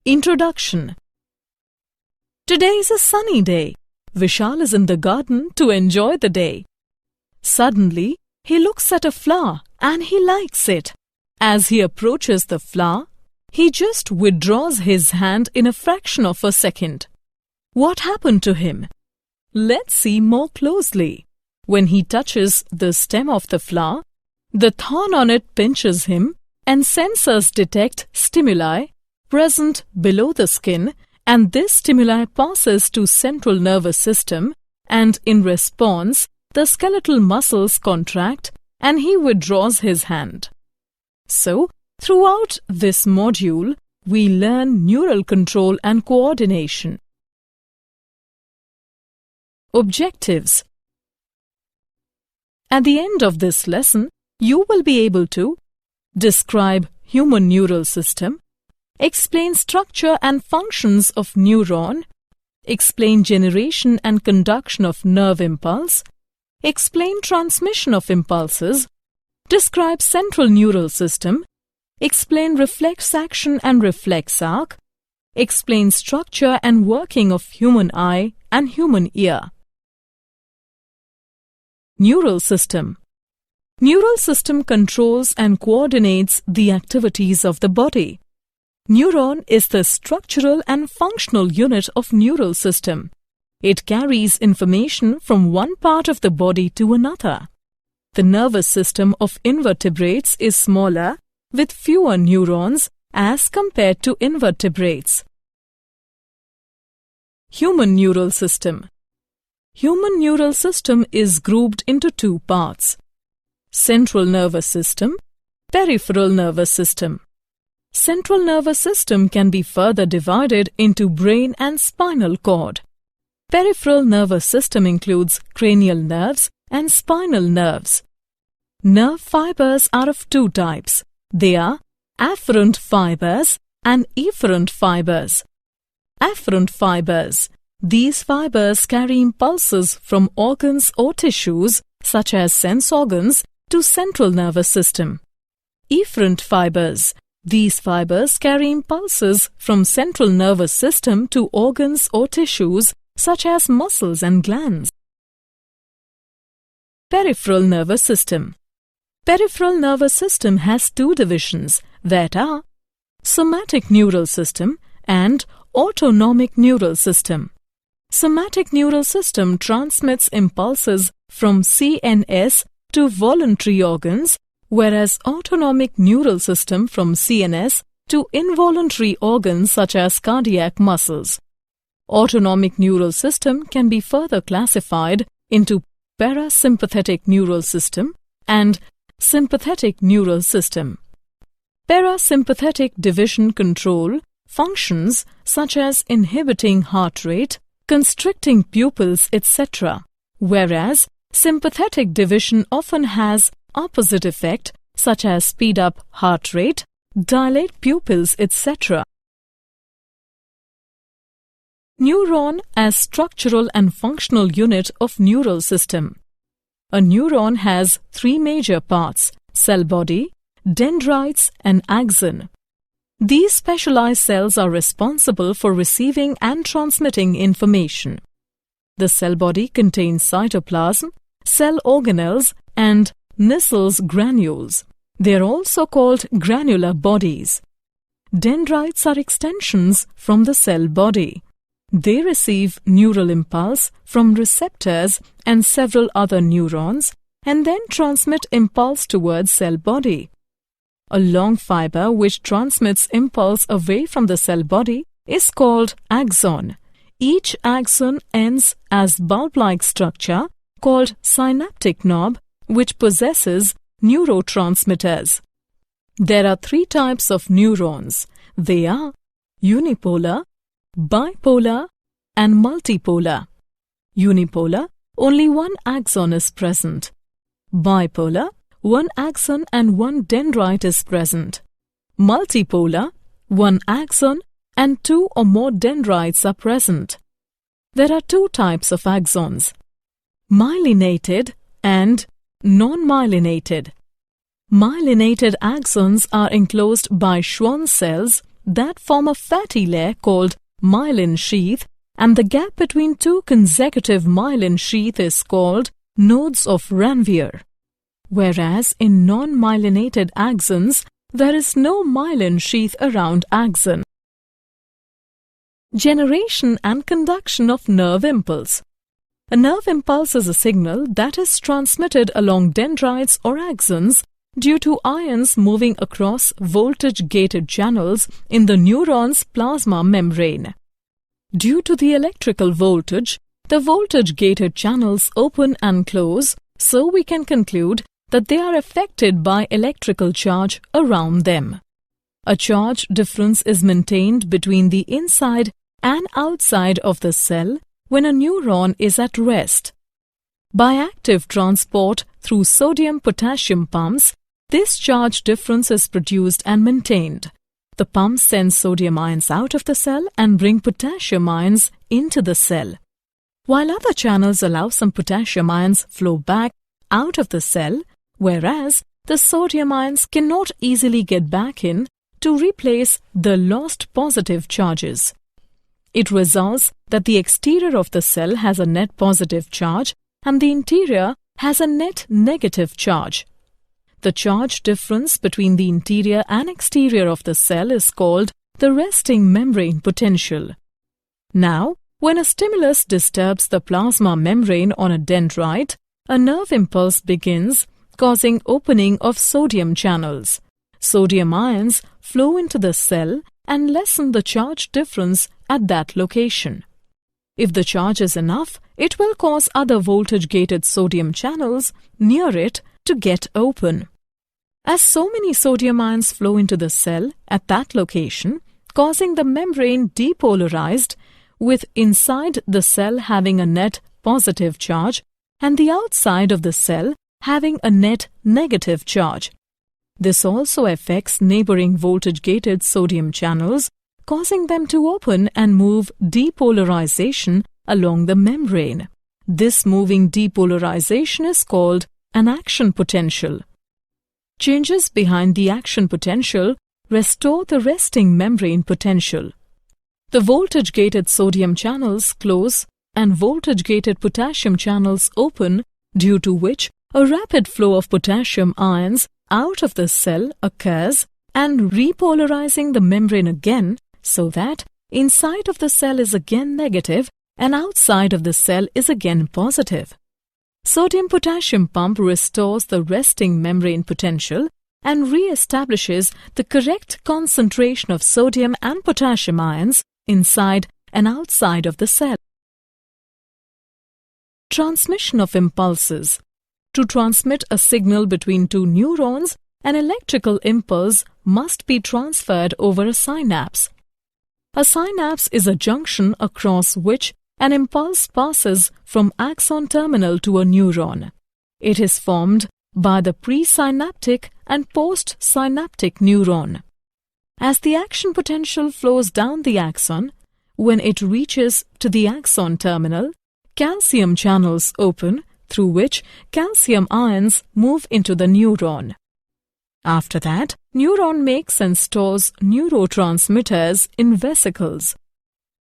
Introduction. Today is a sunny day. Vishal is in the garden to enjoy the day. Suddenly, he looks at a flower and he likes it. As he approaches the flower, he just withdraws his hand in a fraction of a second. What happened to him? Let's see more closely. When he touches the stem of the flower, the thorn on it pinches him and sensors detect stimuli present below the skin, and this stimuli passes to central nervous system, and in response, the skeletal muscles contract and he withdraws his hand. So, throughout this module, we learn neural control and coordination. Objectives. At the end of this lesson, you will be able to describe human neural system, explain structure and functions of neuron, explain generation and conduction of nerve impulse, explain transmission of impulses, describe central neural system, explain reflex action and reflex arc, explain structure and working of human eye and human ear. Neural system. Neural system controls and coordinates the activities of the body. Neuron is the structural and functional unit of neural system. It carries information from one part of the body to another. The nervous system of invertebrates is smaller, with fewer neurons as compared to invertebrates. Human neural system. Human neural system is grouped into two parts: central nervous system, peripheral nervous system. Central nervous system can be further divided into brain and spinal cord. Peripheral nervous system includes cranial nerves and spinal nerves. Nerve fibers are of two types. They are afferent fibers and efferent fibers. Afferent fibers. These fibers carry impulses from organs or tissues, such as sense organs, to central nervous system. Efferent fibers. These fibers carry impulses from central nervous system to organs or tissues, such as muscles and glands. Peripheral nervous system. Peripheral nervous system has two divisions, that are somatic neural system and autonomic neural system. Somatic neural system transmits impulses from CNS to voluntary organs, whereas autonomic neural system from CNS to involuntary organs such as cardiac muscles. Autonomic neural system can be further classified into parasympathetic neural system and sympathetic neural system. Parasympathetic division control functions such as inhibiting heart rate, constricting pupils, etc., whereas sympathetic division often has opposite effect such as speed up heart rate, dilate pupils, etc. Neuron as structural and functional unit of neural system. A neuron has three major parts: cell body, dendrites and axon. These specialized cells are responsible for receiving and transmitting information. The cell body contains cytoplasm, cell organelles and Nissel's granules. They are also called granular bodies. Dendrites are extensions from the cell body. They receive neural impulse from receptors and several other neurons and then transmit impulse towards cell body. A long fiber which transmits impulse away from the cell body is called axon. Each axon ends as bulb-like structure called synaptic knob, which possesses neurotransmitters. There are three types of neurons. They are unipolar, bipolar and multipolar. Unipolar, only one axon is present. Bipolar, one axon and one dendrite is present. Multipolar, one axon and two or more dendrites are present. There are two types of axons: myelinated and non-myelinated. Myelinated axons are enclosed by Schwann cells that form a fatty layer called myelin sheath, and the gap between two consecutive myelin sheath is called nodes of Ranvier. Whereas in non-myelinated axons, there is no myelin sheath around axon. Generation and conduction of nerve impulse. A nerve impulse is a signal that is transmitted along dendrites or axons due to ions moving across voltage-gated channels in the neuron's plasma membrane. Due to the electrical voltage, the voltage-gated channels open and close, so we can conclude that they are affected by electrical charge around them. A charge difference is maintained between the inside and outside of the cell when a neuron is at rest. By active transport through sodium-potassium pumps, this charge difference is produced and maintained. The pumps send sodium ions out of the cell and bring potassium ions into the cell, while other channels allow some potassium ions flow back out of the cell, whereas the sodium ions cannot easily get back in to replace the lost positive charges. It results that the exterior of the cell has a net positive charge and the interior has a net negative charge. The charge difference between the interior and exterior of the cell is called the resting membrane potential. Now, when a stimulus disturbs the plasma membrane on a dendrite, a nerve impulse begins, causing opening of sodium channels. Sodium ions flow into the cell and lessen the charge difference at that location. If the charge is enough, it will cause other voltage-gated sodium channels near it to get open. As so many sodium ions flow into the cell at that location, causing the membrane depolarized, with inside the cell having a net positive charge and the outside of the cell having a net negative charge. This also affects neighboring voltage-gated sodium channels, causing them to open and move depolarization along the membrane. This moving depolarization is called an action potential. Changes behind the action potential restore the resting membrane potential. The voltage-gated sodium channels close and voltage-gated potassium channels open, due to which a rapid flow of potassium ions out of the cell occurs and repolarizing the membrane again, so that inside of the cell is again negative and outside of the cell is again positive. Sodium-potassium pump restores the resting membrane potential and re-establishes the correct concentration of sodium and potassium ions inside and outside of the cell. Transmission of impulses. To transmit a signal between two neurons, an electrical impulse must be transferred over a synapse. A synapse is a junction across which an impulse passes from axon terminal to a neuron. It is formed by the presynaptic and postsynaptic neuron. As the action potential flows down the axon, when it reaches to the axon terminal, calcium channels open, through which calcium ions move into the neuron. After that, neuron makes and stores neurotransmitters in vesicles.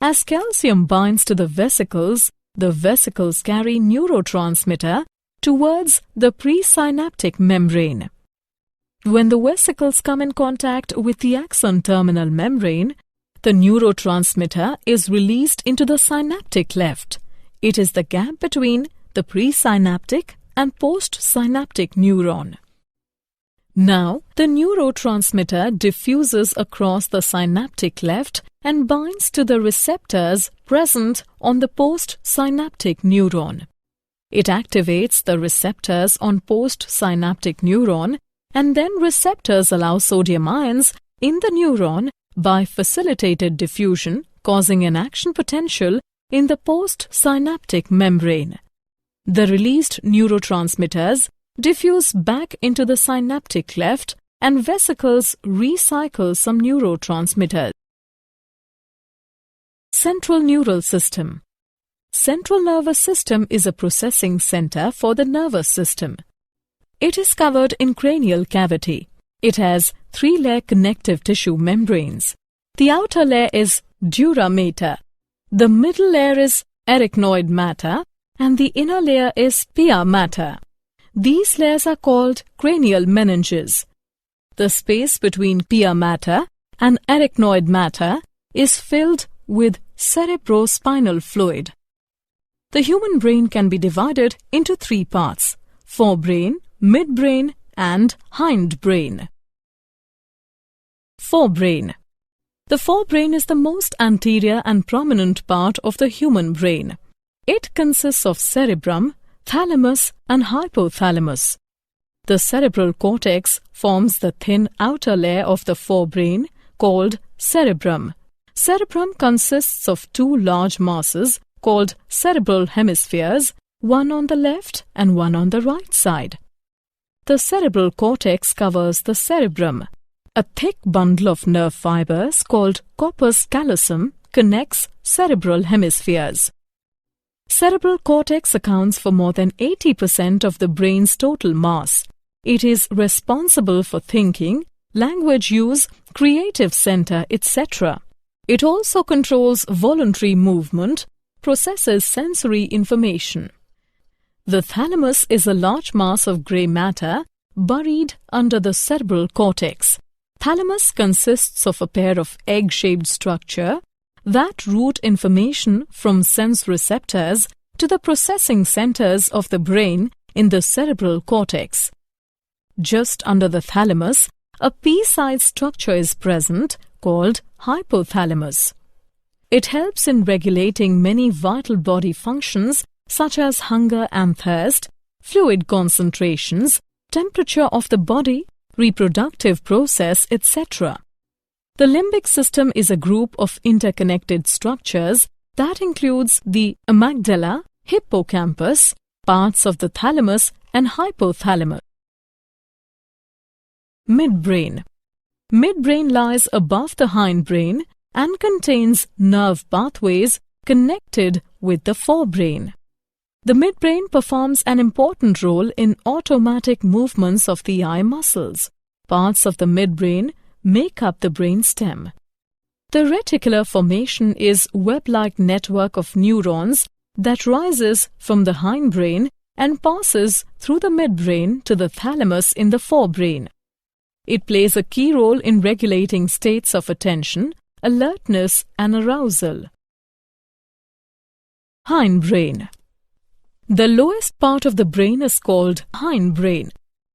As calcium binds to the vesicles carry neurotransmitter towards the presynaptic membrane. When the vesicles come in contact with the axon terminal membrane, the neurotransmitter is released into the synaptic cleft. It is the gap between the presynaptic and postsynaptic neuron. Now, the neurotransmitter diffuses across the synaptic cleft and binds to the receptors present on the postsynaptic neuron. It activates the receptors on postsynaptic neuron, and then receptors allow sodium ions in the neuron by facilitated diffusion, causing an action potential in the postsynaptic membrane. The released neurotransmitters diffuse back into the synaptic cleft and vesicles recycle some neurotransmitters. Central neural system. Central nervous system is a processing center for the nervous system. It is covered in cranial cavity. It has 3-layer connective tissue membranes. The outer layer is dura mater, the middle layer is arachnoid matter, and the inner layer is pia mater. These layers are called cranial meninges. The space between pia mater and arachnoid matter is filled with cerebrospinal fluid. The human brain can be divided into three parts: forebrain, midbrain, and hindbrain. Forebrain. The forebrain is the most anterior and prominent part of the human brain. It consists of cerebrum, thalamus, and hypothalamus. The cerebral cortex forms the thin outer layer of the forebrain called cerebrum. Cerebrum consists of two large masses called cerebral hemispheres, one on the left and one on the right side. The cerebral cortex covers the cerebrum. A thick bundle of nerve fibers called corpus callosum connects cerebral hemispheres. Cerebral cortex accounts for more than 80% of the brain's total mass. It is responsible for thinking, language use, creative center, etc. It also controls voluntary movement, processes sensory information. The thalamus is a large mass of grey matter buried under the cerebral cortex. Thalamus consists of a pair of egg-shaped structure that route information from sense receptors to the processing centers of the brain in the cerebral cortex. Just under the thalamus, a pea-sized structure is present called hypothalamus. It helps in regulating many vital body functions such as hunger and thirst, fluid concentrations, temperature of the body, reproductive process, etc. The limbic system is a group of interconnected structures that includes the amygdala, hippocampus, parts of the thalamus and hypothalamus. Midbrain. Midbrain lies above the hindbrain and contains nerve pathways connected with the forebrain. The midbrain performs an important role in automatic movements of the eye muscles. Parts of the midbrain make up the brain stem. The reticular formation is web-like network of neurons that rises from the hindbrain and passes through the midbrain to the thalamus in the forebrain. It plays a key role in regulating states of attention, alertness, and arousal. Hindbrain. The lowest part of the brain is called hindbrain.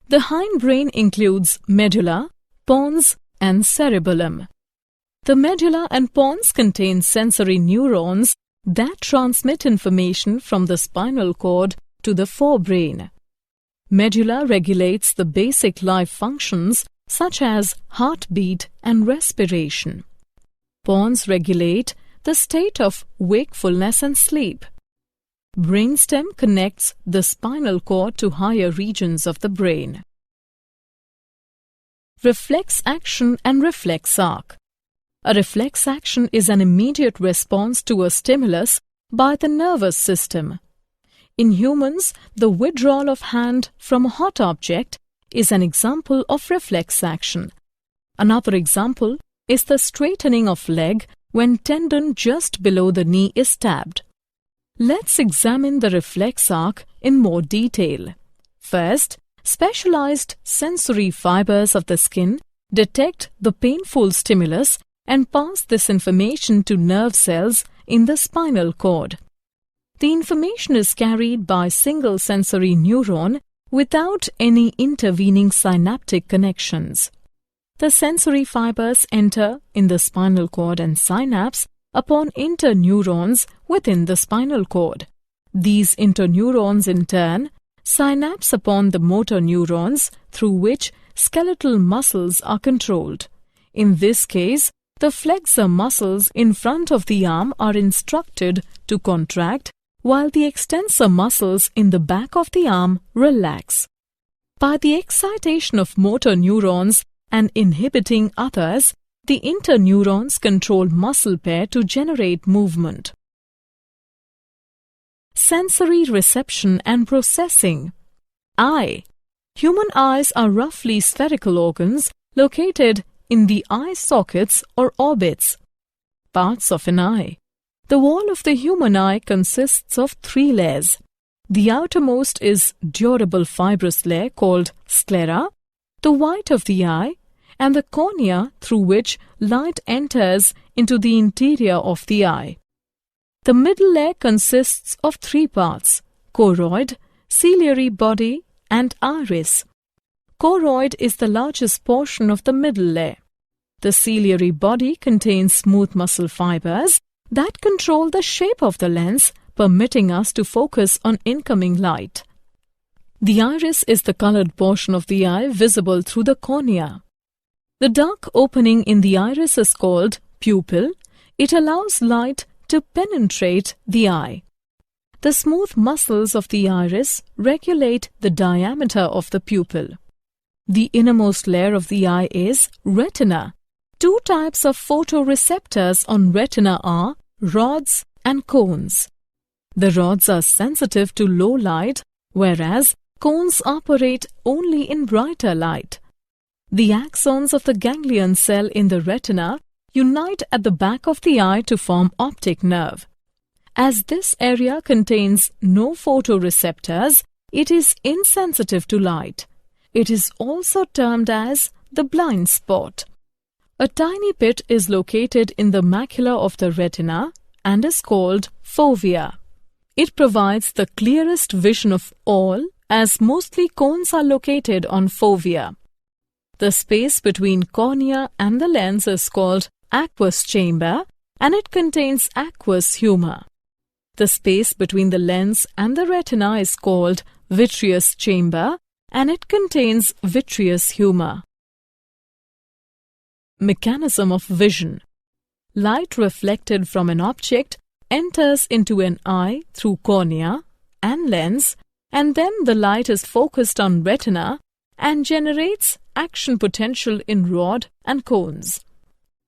The hindbrain includes medulla, pons, and cerebellum. The medulla and pons contain sensory neurons that transmit information from the spinal cord to the forebrain. Medulla regulates the basic life functions such as heartbeat and respiration. Pons regulate the state of wakefulness and sleep. Brainstem connects the spinal cord to higher regions of the brain. Reflex action and reflex arc. A reflex action is an immediate response to a stimulus by the nervous system. In humans, the withdrawal of hand from a hot object is an example of reflex action. Another example is the straightening of leg when tendon just below the knee is stabbed. Let's examine the reflex arc in more detail. First, specialized sensory fibers of the skin detect the painful stimulus and pass this information to nerve cells in the spinal cord. The information is carried by single sensory neuron without any intervening synaptic connections. The sensory fibers enter in the spinal cord and synapse upon interneurons within the spinal cord. These interneurons in turn synapse upon the motor neurons through which skeletal muscles are controlled. In this case, the flexor muscles in front of the arm are instructed to contract while the extensor muscles in the back of the arm relax. By the excitation of motor neurons and inhibiting others, the interneurons control muscle pair to generate movement. Sensory reception and processing. Eye. Human eyes are roughly spherical organs located in the eye sockets or orbits. Parts of an eye. The wall of the human eye consists of 3 layers. The outermost is durable fibrous layer called sclera, the white of the eye, and the cornea through which light enters into the interior of the eye. The middle layer consists of 3 parts: choroid, ciliary body, and iris. Choroid is the largest portion of the middle layer. The ciliary body contains smooth muscle fibers that control the shape of the lens, permitting us to focus on incoming light. The iris is the colored portion of the eye visible through the cornea. The dark opening in the iris is called pupil. It allows light to penetrate the eye. The smooth muscles of the iris regulate the diameter of the pupil. The innermost layer of the eye is retina. 2 types of photoreceptors on retina are rods and cones. The rods are sensitive to low light, whereas cones operate only in brighter light. The axons of the ganglion cell in the retina unite at the back of the eye to form optic nerve. As this area contains no photoreceptors, it is insensitive to light. It is also termed as the blind spot. A tiny pit is located in the macula of the retina and is called fovea. It provides the clearest vision of all, as mostly cones are located on fovea. The space between cornea and the lens is called aqueous chamber, and it contains aqueous humor. The space between the lens and the retina is called vitreous chamber, and it contains vitreous humor. Mechanism of vision. Light reflected from an object enters into an eye through cornea and lens, and then the light is focused on retina and generates action potential in rod and cones.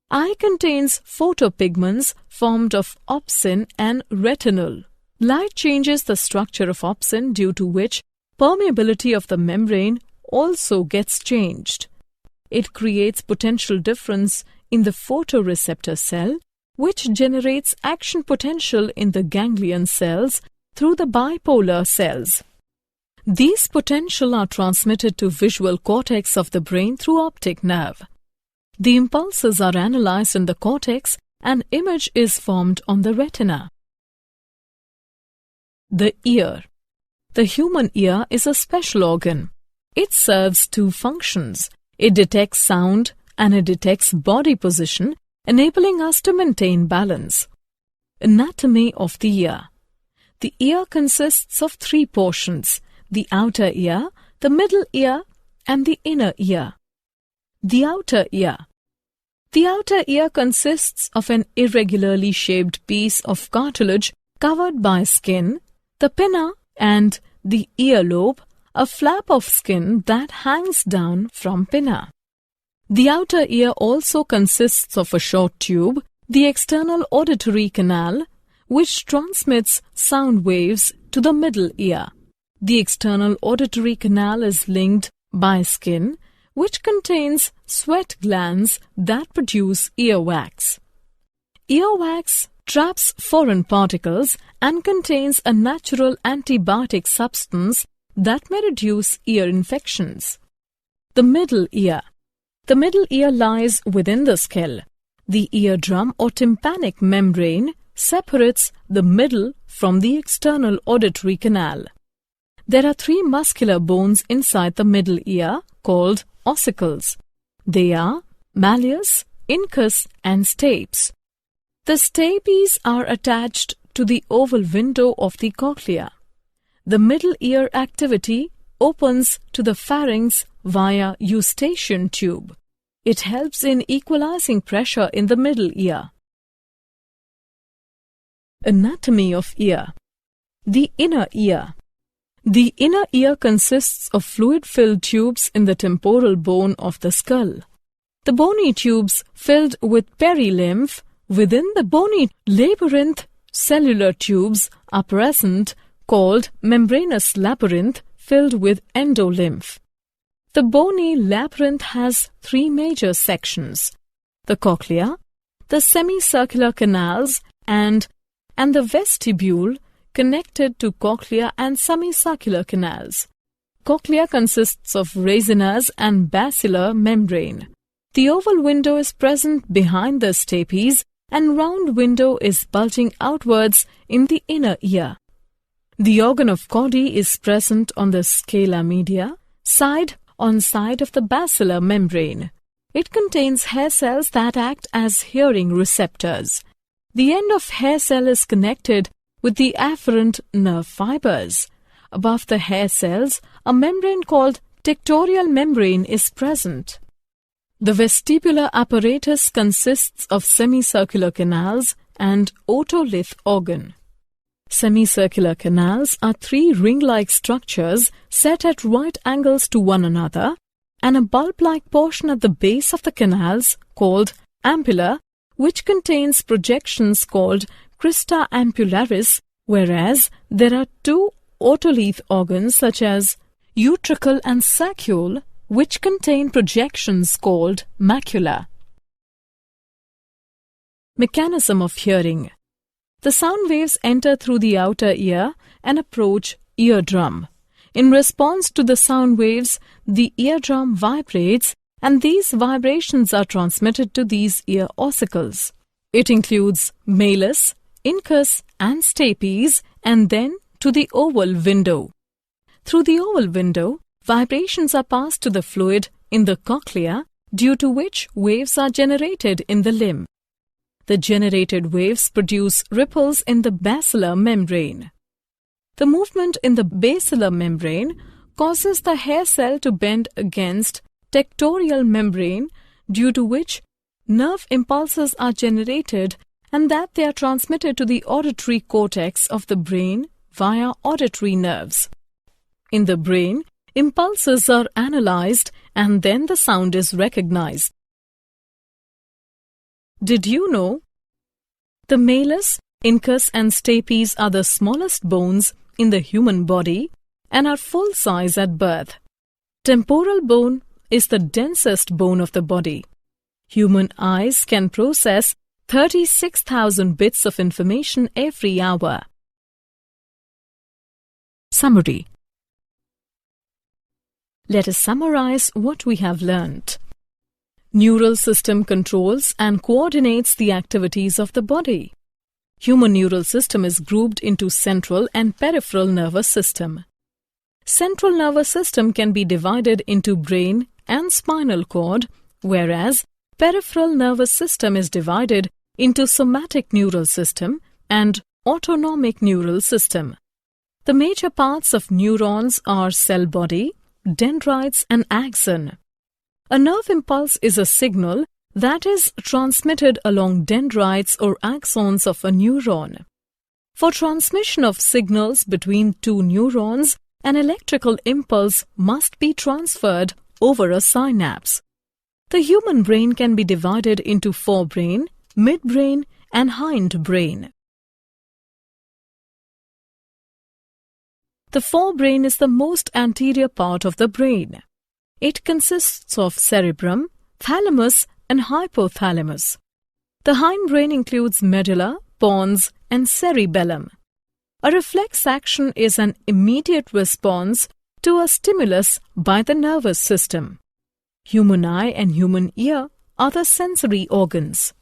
Eye contains photopigments formed of opsin and retinol. Light changes the structure of opsin, due to which permeability of the membrane also gets changed. It creates potential difference in the photoreceptor cell, which generates action potential in the ganglion cells through the bipolar cells. These potential are transmitted to visual cortex of the brain through optic nerve. The impulses are analyzed in the cortex, and image is formed on the retina. The ear. The human ear is a special organ. It serves 2 functions. It detects sound and it detects body position, enabling us to maintain balance. Anatomy of the ear. The ear consists of 3 portions: the outer ear, the middle ear, and the inner ear. The outer ear. The outer ear consists of an irregularly shaped piece of cartilage covered by skin, the pinna, and the earlobe, a flap of skin that hangs down from pinna. The outer ear also consists of a short tube, the external auditory canal, which transmits sound waves to the middle ear. The external auditory canal is linked by skin, which contains sweat glands that produce earwax. Earwax traps foreign particles and contains a natural antibiotic substance that may reduce ear infections. The middle ear. The middle ear lies within the skull. The eardrum or tympanic membrane separates the middle from the external auditory canal. There are 3 muscular bones inside the middle ear called ossicles. They are malleus, incus, and stapes. The stapes are attached to the oval window of the cochlea. The middle ear activity opens to the pharynx via eustachian tube. It helps in equalizing pressure in the middle ear. Anatomy of ear. The inner ear. The inner ear consists of fluid-filled tubes in the temporal bone of the skull. The bony tubes filled with perilymph within the bony labyrinth cellular tubes are present, called membranous labyrinth, filled with endolymph. The bony labyrinth has three major sections: the cochlea, the semicircular canals, and the vestibule connected to cochlea and semicircular canals. Cochlea consists of resinas and basilar membrane. The oval window is present behind the stapes, and round window is bulging outwards in the inner ear. The organ of Cody is present on the scala media, side of the basilar membrane. It contains hair cells that act as hearing receptors. The end of hair cell is connected with the afferent nerve fibers. Above the hair cells, a membrane called tectorial membrane is present. The vestibular apparatus consists of semicircular canals and otolith organ. Semicircular canals are three ring-like structures set at right angles to one another, and a bulb-like portion at the base of the canals called ampulla, which contains projections called crista ampullaris, whereas there are two otolith organs such as utricle and saccule, which contain projections called macula. Mechanism of hearing. The sound waves enter through the outer ear and approach eardrum. In response to the sound waves, the eardrum vibrates, and these vibrations are transmitted to these ear ossicles. It includes malleus, incus, and stapes, and then to the oval window. Through the oval window, vibrations are passed to the fluid in the cochlea, due to which waves are generated in the limb. The generated waves produce ripples in the basilar membrane. The movement in the basilar membrane causes the hair cell to bend against tectorial membrane, due to which nerve impulses are generated and that they are transmitted to the auditory cortex of the brain via auditory nerves. In the brain, impulses are analyzed and then the sound is recognized. Did you know? The malleus, incus, and stapes are the smallest bones in the human body and are full size at birth. Temporal bone is the densest bone of the body. Human eyes can process 36,000 bits of information every hour. Summary. Let us summarize what we have learnt. Neural system controls and coordinates the activities of the body. Human neural system is grouped into central and peripheral nervous system. Central nervous system can be divided into brain and spinal cord, whereas peripheral nervous system is divided into somatic neural system and autonomic neural system. The major parts of neurons are cell body, dendrites, and axon. A nerve impulse is a signal that is transmitted along dendrites or axons of a neuron. For transmission of signals between two neurons, an electrical impulse must be transferred over a synapse. The human brain can be divided into forebrain, midbrain, and hindbrain. The forebrain is the most anterior part of the brain. It consists of cerebrum, thalamus, and hypothalamus. The hindbrain includes medulla, pons, and cerebellum. A reflex action is an immediate response to a stimulus by the nervous system. Human eye and human ear are the sensory organs.